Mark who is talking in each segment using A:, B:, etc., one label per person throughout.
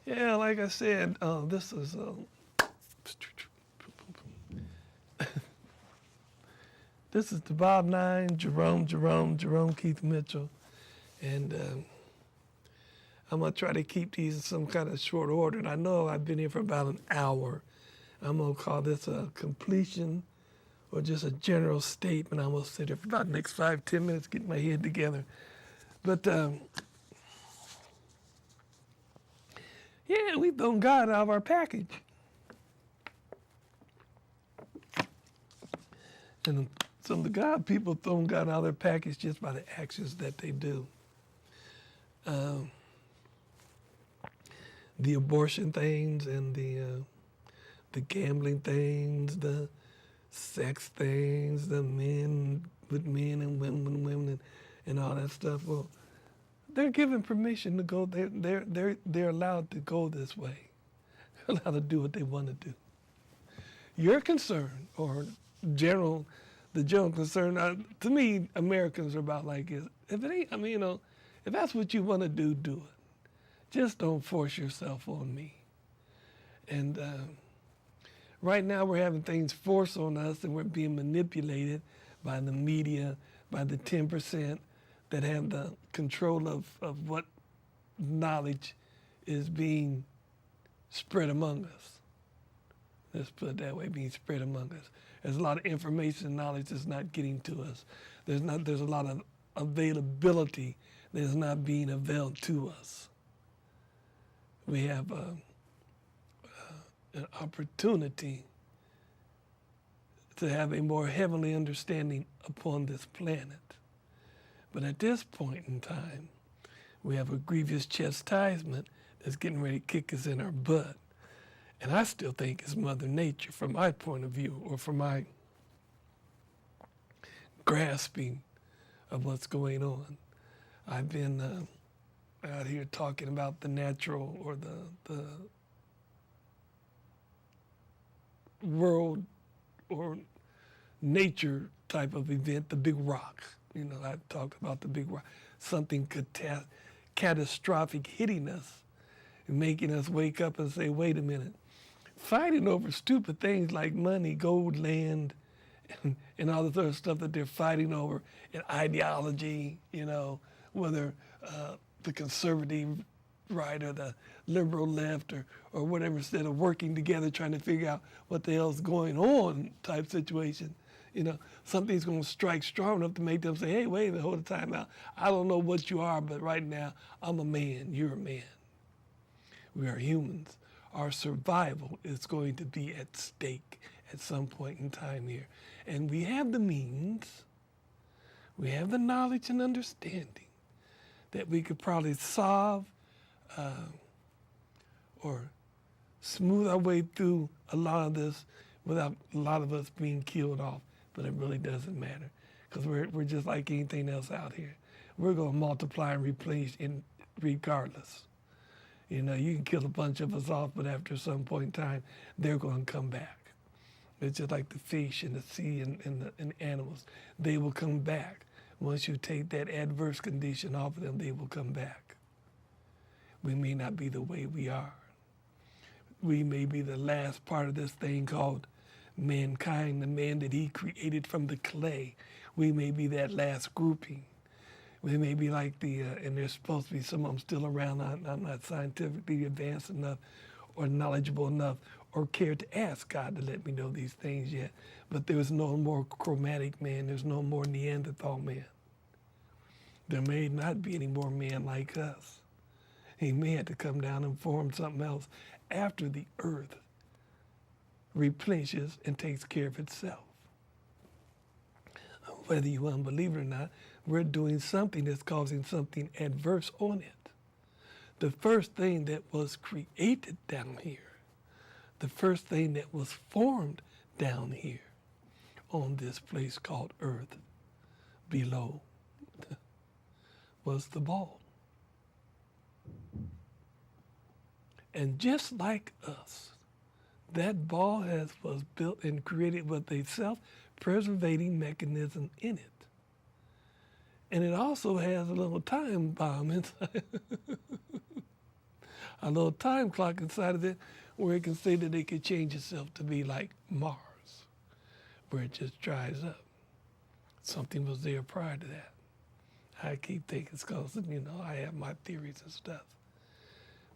A: Yeah, like I said, this is this is the Bob Nine, Jerome Keith Mitchell, and I'm gonna try to keep these in some kind of short order. And I know I've been here for about an hour. I'm gonna call this a completion or just a general statement. I'm gonna sit here for about the next 5, 10 minutes, get my head together. But yeah, we've thrown God out of our package. And some of the God people thrown God out of their package just by the actions that they do. Um, the abortion things and the gambling things, the sex things, the men with men and women with women and all that stuff. Well, they're given permission to go. They're allowed to go this way. They're allowed to do what they want to do. Your concern, or general, the general concern, to me, Americans are about like this. If it ain't, I mean, if that's what you want to do, do it. Just don't force yourself on me. And right now, we're having things forced on us, and we're being manipulated by the media, by the 10% that have the control of what knowledge is being spread among us. Let's put it that way, being spread among us. There's a lot of information and knowledge that's not getting to us. There's a lot of availability that's not being availed to us. We have an opportunity to have a more heavenly understanding upon this planet. But at this point in time, we have a grievous chastisement that's getting ready to kick us in our butt. And I still think it's Mother Nature from my point of view, or from my grasping of what's going on. I've been out here talking about the natural or the world or nature type of event, the big rock. I've talked about the big rock, something catastrophic hitting us and making us wake up and say, wait a minute. Fighting over stupid things like money, gold, land, and all the other stuff that they're fighting over, and ideology, whether the conservative right or the liberal left or whatever, instead of working together trying to figure out what the hell's going on type situation. Something's going to strike strong enough to make them say, hey, wait a minute, hold the time out. I don't know what you are, but right now, I'm a man, you're a man. We are humans. Our survival is going to be at stake at some point in time here. And we have the means, we have the knowledge and understanding that we could probably solve or smooth our way through a lot of this without a lot of us being killed off. But it really doesn't matter, because we're just like anything else out here. We're going to multiply and replenish regardless. You can kill a bunch of us off, but after some point in time, they're going to come back. It's just like the fish and the sea and the animals. They will come back. Once you take that adverse condition off of them, they will come back. We may not be the way we are. We may be the last part of this thing called mankind, the man that he created from the clay. We may be that last grouping. We may be like and there's supposed to be some of them still around. I'm not scientifically advanced enough or knowledgeable enough or care to ask God to let me know these things yet. But there's no more chromatic man. There's no more Neanderthal man. There may not be any more man like us. He may have to come down and form something else after the earth replenishes and takes care of itself. Whether you want to believe it or not, we're doing something that's causing something adverse on it. The first thing that was created down here, the first thing that was formed down here on this place called Earth below was the ball. And just like us, that ball was built and created with a self-preservating mechanism in it. And it also has a little time bomb inside. a little time clock inside of it where it can say that it could change itself to be like Mars, where it just dries up. Something was there prior to that. I keep thinking it's because, I have my theories and stuff.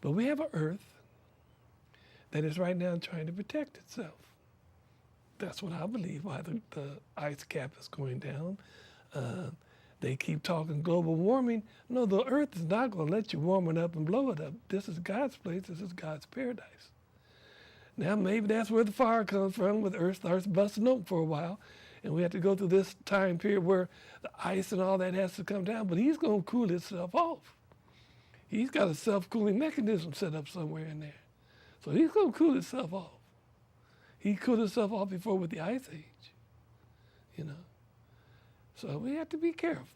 A: But we have an Earth that is right now trying to protect itself. That's what I believe, why the ice cap is going down. They keep talking global warming. No, the Earth is not going to let you warm it up and blow it up. This is God's place. This is God's paradise. Now, maybe that's where the fire comes from, where the Earth starts busting open for a while. And we have to go through this time period where the ice and all that has to come down. But he's going to cool itself off. He's got a self-cooling mechanism set up somewhere in there. So he's going to cool himself off. He cooled himself off before with the Ice Age, So we have to be careful,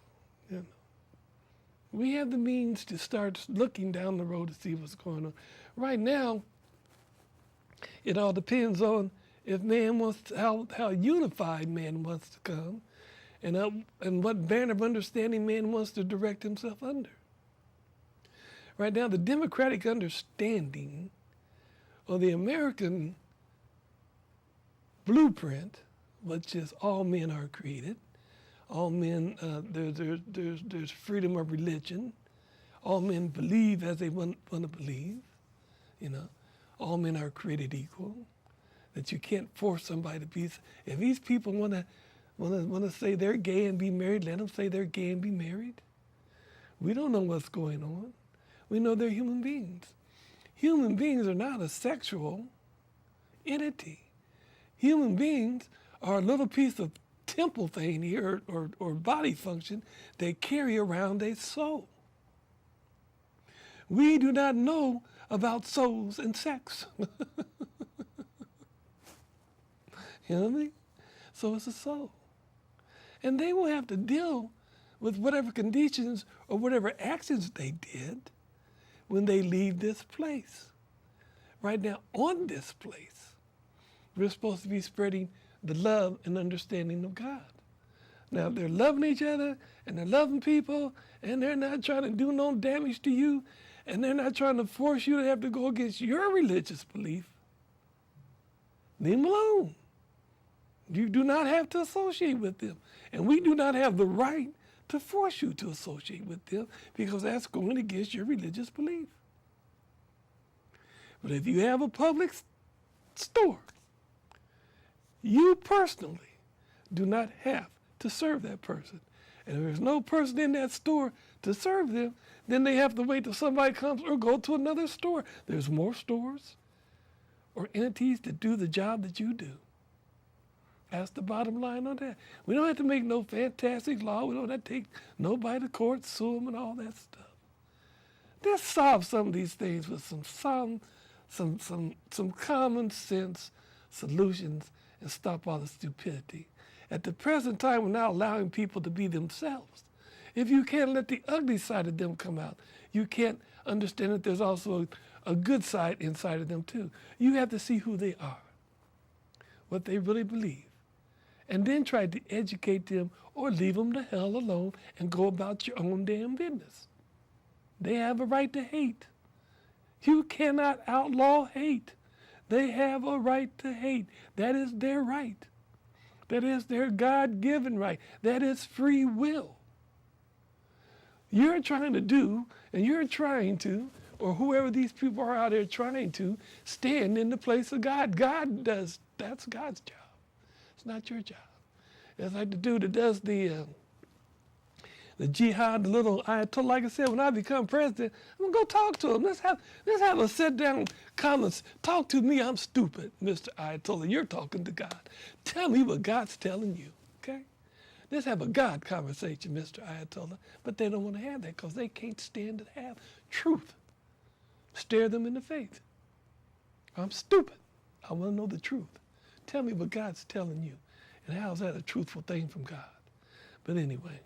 A: We have the means to start looking down the road to see what's going on. Right now, it all depends on if man wants to, how unified man wants to come and what band of understanding man wants to direct himself under. Right now, the democratic understanding or the American blueprint, which is all men are created, all men, there's freedom of religion, all men believe as they want to believe, all men are created equal, that you can't force somebody to be. If these people want to say they're gay and be married, let them say they're gay and be married. We don't know what's going on. We know they're human beings. Human beings are not a sexual entity. Human beings are a little piece of temple thing here or body function they carry around a soul. We do not know about souls and sex. You know what I mean? So it's a soul. And they will have to deal with whatever conditions or whatever actions they did when they leave this place. Right now, on this place, we're supposed to be spreading the love and understanding of God. Now, if they're loving each other and they're loving people and they're not trying to do no damage to you and they're not trying to force you to have to go against your religious belief, leave them alone. You do not have to associate with them. And we do not have the right to force you to associate with them because that's going against your religious belief. But if you have a public store, you personally do not have to serve that person. And if there's no person in that store to serve them, then they have to wait till somebody comes or go to another store. There's more stores or entities that do the job that you do. That's the bottom line on that. We don't have to make no fantastic law. We don't have to take nobody to court, sue them, and all that stuff. Let's solve some of these things with some common sense solutions and stop all the stupidity. At the present time, we're not allowing people to be themselves. If you can't let the ugly side of them come out, you can't understand that there's also a good side inside of them too. You have to see who they are, what they really believe, and then try to educate them or leave them the hell alone and go about your own damn business. They have a right to hate. You cannot outlaw hate. They have a right to hate. That is their right. That is their God-given right. That is free will. You're trying to do, and you're trying to, or whoever these people are out there trying to, stand in the place of God. God does, that's God's job. It's not your job. It's like the dude that does the jihad, the little Ayatollah. Like I said, when I become president, I'm gonna go talk to him. Let's have a sit down comments. Talk to me. I'm stupid, Mr. Ayatollah. You're talking to God. Tell me what God's telling you. Okay? Let's have a God conversation, Mr. Ayatollah. But they don't want to have that because they can't stand to have truth. Stare them in the face. I'm stupid. I want to know the truth. Tell me what God's telling you. And how is that a truthful thing from God? But anyway.